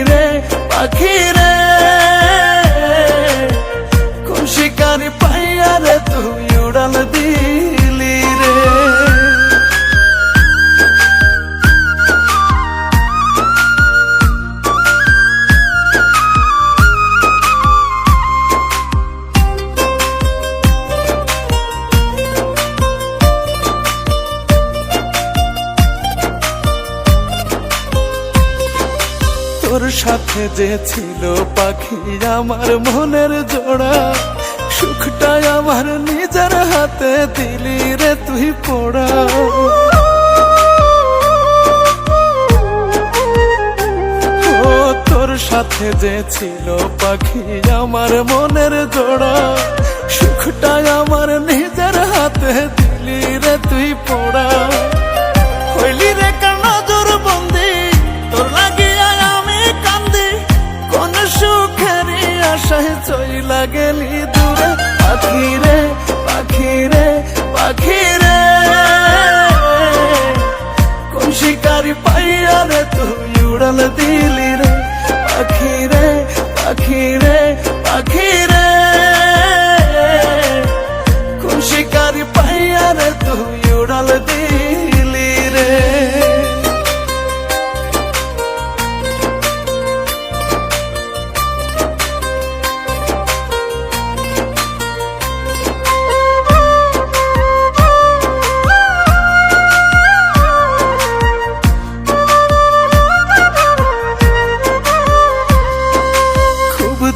রে পাখি রে, কোন শিকারি পাইয়া রে তুই উড়াল দিলি রে। তোর সাথে যে ছিল পাখি আমার মনের জোড়া, সুখটাই আমার নিজের হাতে দিলি রে তুই পোড়া। ও তোর সাথে যে ছিল পাখি আমার মনের জোড়া, সুখটাই আমার নিজের হাতে দিলি রে তুই পোড়া। হইলি রে কার নজর বন্দি, তোর লাগিয়া আমি কান্দি, কোন সুখেরই আশায় চইলা গেলি দূরে। পাখি রে পাখি রে পাখি রে, কোন শিকারি পাইয়া রে তুই উড়াল দিলি রে। পাখি রে পাখি রে পাখি রে, কোন শিকারি পাইয়া রে তুই উড়াল দিলি রে।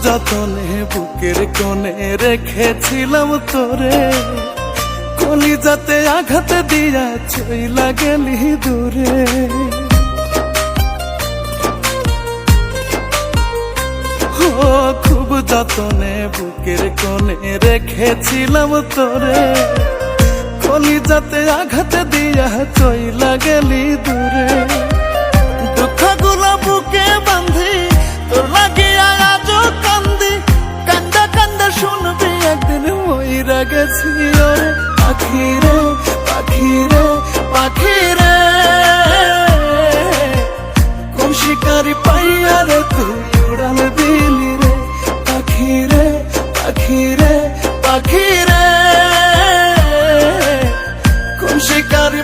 যতনে বুকের কোণে রেখেছিলাম তোরে, কলিজাতে আঘাত দিয়া চইলা গেলি দূরে। ও খুব যতনে বুকের কোণে রেখেছিলাম তোরে, কলিজাতে আঘাত দিয়া চইলা গেলি দূরে। দুঃখগুলো বুকে বাঁধি তোর লাগিয়া আজও কান্দি, কান্দা কান্দা শুনবি একদিন মইরা গেছি ওরে। পাখি রে পাখি রে পাখি রে, কোন শিকারি পাইয়া রে তুই উড়াল দিলি রে। পাখি রে পাখি রে পাখি রে, কোন শিকারি